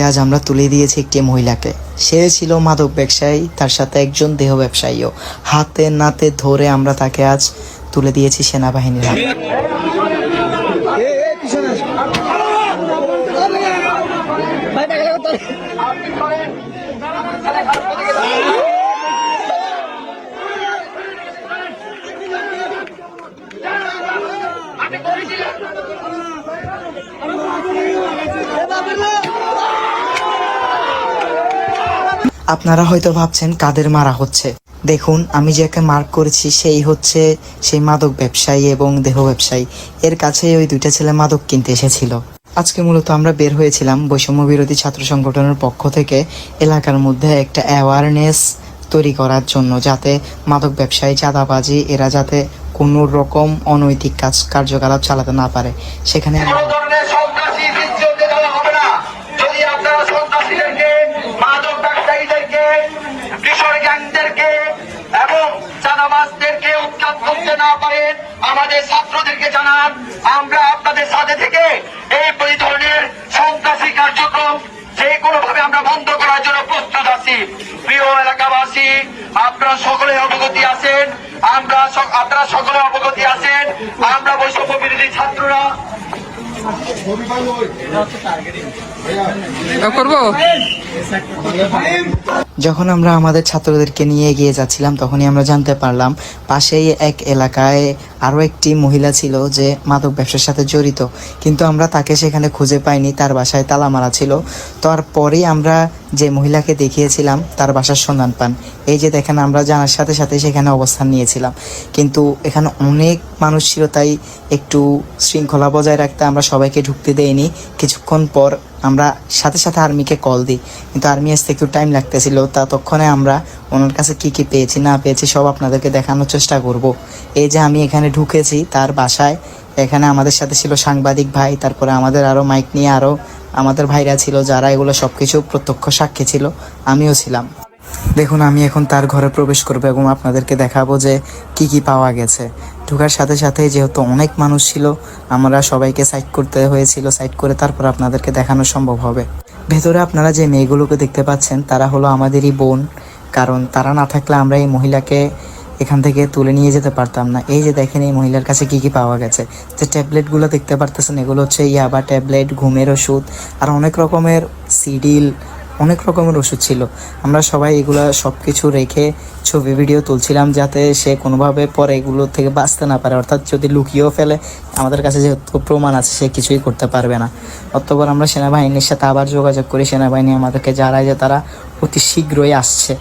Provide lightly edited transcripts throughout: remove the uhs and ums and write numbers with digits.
আজ আমরা তুলে দিয়েছি একটি মহিলাকে। সে ছিল মাদক ব্যবসায়ী, তার সাথে একজন দেহ ব্যবসায়ীও। হাতে নাতে ধরে আমরা তাকে আজ তুলে দিয়েছি সেনাবাহিনীর হাতে। আপনারা হয়তো ভাবছেন কাদের মারা হচ্ছে। দেখুন, আমি যাকে মার্ক করেছি সেই হচ্ছে সেই মাদক ব্যবসায়ী এবং দেহ ব্যবসায়ী। এর কাছেই ওই দুইটা ছেলে মাদক কিনতে এসেছিল। আজকে মূলত আমরা বের হয়েছিলাম বৈষম্য বিরোধী ছাত্র সংগঠনের পক্ষ থেকে এলাকার মধ্যে একটা অ্যাওয়ারনেস তৈরি করার জন্য, যাতে মাদক ব্যবসায়ী, চাঁদাবাজি এরা যাতে কোনো রকম অনৈতিক কার্যকলাপ চালাতে না পারে। সেখানে আমাদের ছাত্রদেরকে জানান, আমরা আপনাদের সাথে থেকে এই ধরনের সন্ত্রাসী কার্যক্রম যে কোনো ভাবে আমরা বন্ধ করার জন্য প্রস্তুত আছি। প্রিয় এলাকাবাসী, আপনারা সকলে অবগতি আছেন, আপনারা সকলে অবগতি আছেন, আমরা বৈষম্য বিরোধী ছাত্ররা যখন আমরা আমাদের ছাত্রদেরকে নিয়ে এগিয়ে যাচ্ছিলাম, তখনই আমরা জানতে পারলাম পাশেই এক এলাকায় আরও একটি মহিলা ছিল যে মাদক ব্যবসার সাথে জড়িত, কিন্তু আমরা তাকে সেখানে খুঁজে পাইনি। তার বাসায় তালা মারা ছিল। তারপরেই আমরা যে মহিলাকে দেখিয়েছিলাম তার বাসার সন্ধান পান। এই যে দেখেন, আমরা জানার সাথে সাথে সেখানে অবস্থান নিয়েছিলাম, কিন্তু এখানে অনেক মানুষ ছিল, তাই একটু শৃঙ্খলা বজায় রাখতে আমরা সবাইকে ঢুকতে দেইনি। কিছুক্ষণ পর আমরা সাথে সাথে আর্মিকে কল দিই, কিন্তু আর্মি আসতে একটু টাইম লাগতেছিল। ততক্ষণে আমরা ওনার কাছে কি পেয়েছি না পেয়েছি সব আপনাদেরকে দেখানোর চেষ্টা করব। এই যে আমি এখানে ঢুকেছি তার বাসায়, এখানে আমাদের সাথে ছিল সাংবাদিক ভাই, তারপরে আমাদের আরও মাইক নিয়ে আরও আমাদের ভাইরা ছিল যারা এগুলো সব কিছু প্রত্যক্ষ সাক্ষী ছিল, আমিও ছিলাম। দেখুন, আমি এখন তার ঘরে প্রবেশ করবো এবং আপনাদেরকে দেখাবো যে কি পাওয়া গেছে। ঢোকার সাথে সাথে যেহেতু অনেক মানুষ ছিল, আমরা সবাইকে সাইড করতে হয়েছিল। সাইড করে তারপর আপনাদেরকে দেখানো সম্ভব হবে। ভেতরে আপনারা যে মেয়েগুলোকে দেখতে পাচ্ছেন তারা হলো আমাদেরই বোন, কারণ তারা না থাকলে আমরা এই মহিলাকে এখান থেকে তুলে নিয়ে যেতে পারতাম না। এই যে দেখেন, এই মহিলার কাছে কি পাওয়া গেছে। যে ট্যাবলেটগুলো দেখতে পারতেছেন, এগুলো হচ্ছে ইয়াবা ট্যাবলেট, ঘুমের ওষুধ আর অনেক রকমের সিডিল, অনেক রকমের ওষুধ ছিল। আমরা সবাই এগুলো সব কিছু রেখে ছবি ভিডিও তুলছিলাম, যাতে সে কোনোভাবে পরে এগুলো থেকে বাঁচতে না পারে, অর্থাৎ যদি লুকিয়েও ফেলে আমাদের কাছে যেহেতু প্রমাণ আছে সে কিছুই করতে পারবে না। অতঃপর আমরা সেনাবাহিনীর সাথে আবার যোগাযোগ করি। সেনাবাহিনী আমাদেরকে জানায় যে তারা অতি শীঘ্রই আসছে।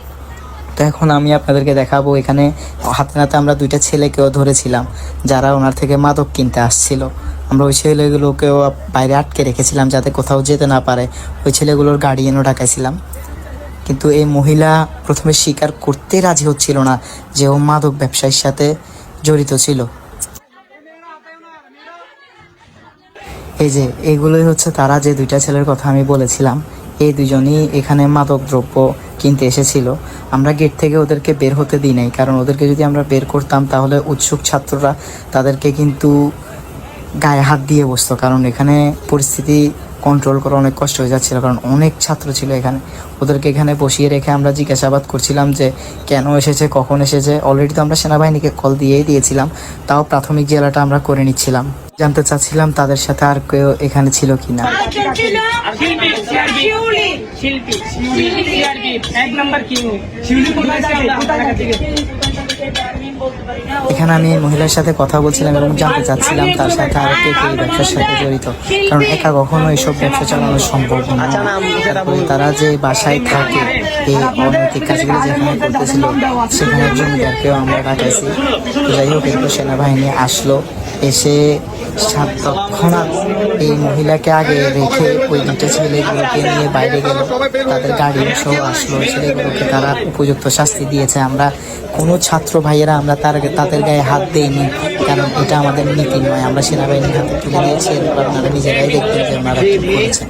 তো এখন আমি আপনাদেরকে দেখাবো, এখানে হাতে নাতে আমরা দুইটা ছেলেকেও ধরেছিলাম যারা ওনার থেকে মাদক কিনতে আসছিল। আমরা ওই ছেলেগুলোকেও বাইরে আটকে রেখেছিলাম যাতে কোথাও যেতে না পারে। ওই ছেলেগুলোর গার্ডিয়ানও ডাকাইছিলাম, কিন্তু এই মহিলা প্রথমে স্বীকার করতে রাজি হচ্ছিল না যে ও মাদক ব্যবসায়ীর সাথে জড়িত ছিল। এই যে এগুলোই হচ্ছে তারা, যে দুইটা ছেলের কথা আমি বলেছিলাম। এই দুজনই এখানে মাদক দ্রব্য কিনতে এসেছিল। আমরা গেট থেকে ওদেরকে বের হতে দিই নাই, কারণ ওদেরকে যদি আমরা বের করতাম তাহলে উৎসুক ছাত্ররা তাদেরকে কিন্তু গায়ে হাত দিয়ে বসতো, কারণ এখানে পরিস্থিতি কন্ট্রোল করা অনেক কষ্ট হয়ে যাচ্ছিল, কারণ অনেক ছাত্র ছিল এখানে। ওদেরকে এখানে বসিয়ে রেখে আমরা জিজ্ঞাসাবাদ করছিলাম যে কেন এসেছে, কখন এসেছে। অলরেডি তো আমরা সেনাবাহিনীকে কল দিয়েছিলাম, তাও প্রাথমিক জেলাটা আমরা করে নিচ্ছিলাম। জানতে চাচ্ছিলাম তাদের সাথে আর কেউ এখানে ছিল কিনা। এখানে আমি মহিলার সাথে কথা বলছিলাম এবং জানতে চাচ্ছিলাম তার সাথে আর কে এই ব্যবসার সাথে জড়িত, কারণ একা কখনো এইসব ব্যবসা চালানো সম্ভব না। তারপরে তারা যে বাসায় থাকে, এই অনৈতিক কাজগুলো যেখানে করতেছিল সেখানে জমিদারকেও আমরা ডাকাইছি। যাই হোক, এরপর সেনাবাহিনী আসলো, এসে তৎক্ষণাৎ এই মহিলাকে আগে রেখে ওই দুটো ছেলেগুলোকে নিয়ে বাইরে গেল। তাদের গাড়ি সহ আসলো, ছেলেগুলোকে তারা উপযুক্ত শাস্তি দিয়েছে। আমরা কোনো ছাত্র ভাইয়েরা আমরা তাদের গায়ে হাত দেইনি, কারণ এটা আমাদের নীতি নয়। আমরা সেনাবাহিনীর হাতে তুলে দিয়েছি, এরপর আপনারা নিজেরাই দেখবেন যে ওনারা কি করেছে।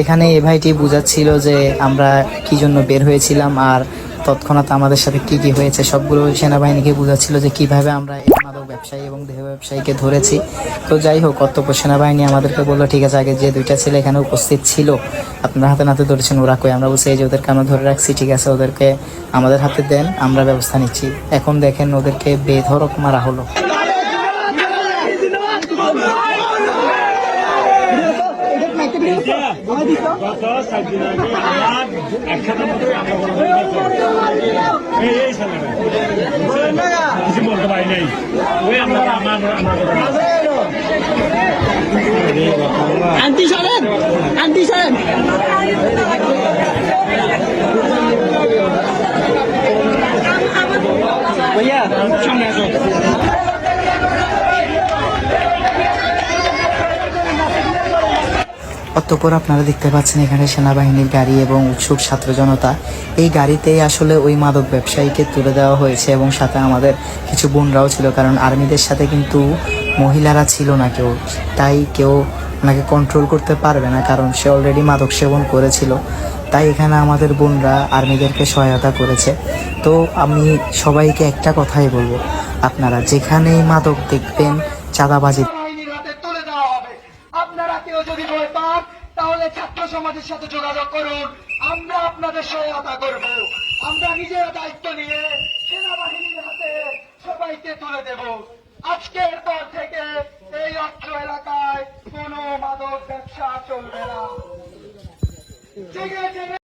এখানে এ ভাইটি বুঝাচ্ছিল যে আমরা কি জন্য বের হয়েছিলাম, আর তৎক্ষণাৎ আমাদের সাথে কি হয়েছে সবগুলো সেনাবাহিনীকে বুঝাচ্ছিল যে কিভাবে আমরা এই মাদক ব্যবসায়ী এবং দেহ ব্যবসায়ীকে ধরেছি। তো যাই হোক, কর্তব্য সেনাবাহিনী আমাদেরকে বললো ঠিক আছে, আগে যে দুইটা ছেলে এখানে উপস্থিত ছিল আপনারা হাতে নাতে ধরেছেন, ওরা কই? আমরা বলছি এই যে ওদেরকে আমরা ধরে রাখছি, ঠিক আছে ওদেরকে আমাদের হাতে দেন, আমরা ব্যবস্থা নিচ্ছি। এখন দেখেন ওদেরকে বেধড়ক মারা হলো। গত 4 দিন আগে আমার একসাথে মতো আমরা এই ছেলেরা কিছু বলতে পারি নাই, ওই আমরা আন্টি সরেন, আন্টি সরেন। ভাইয়া সামনে আসো। অতঃপর আপনারা দেখতে পাচ্ছেন এখানে সেনাবাহিনীর গাড়ি এবং উৎসুক ছাত্র জনতা। এই গাড়িতেই আসলে ওই মাদক ব্যবসায়ীকে তুলে দেওয়া হয়েছে এবং সাথে আমাদের কিছু বোনরাও ছিল, কারণ আর্মিদের সাথে কিন্তু মহিলারা ছিল না কেউ, তাই কেউ ওনাকে কন্ট্রোল করতে পারবে না, কারণ সে অলরেডি মাদক সেবন করেছিল। তাই এখানে আমাদের বোনরা আর্মিদেরকে সহায়তা করেছে। তো আমি সবাইকে একটা কথাই বলবো, আপনারা যেখানেই মাদক দেখবেন চাঁদাবাজি বাহিনীর হাতে তুলে দেওয়া হবে। আপনারা কেউ যদি ভয় পান তাহলে ছাত্র সমাজের সাথে যোগাযোগ করুন, আমরা আপনাদের সহায়তা করব। আমরা নিজেরা দায়িত্ব নিয়ে সেনাবাহিনীর হাতে সবাইকে তুলে দেব। আজকের পর থেকে এই অত্র এলাকায় কোনো মাদক ব্যবসা চলবে না। জেগে জেগে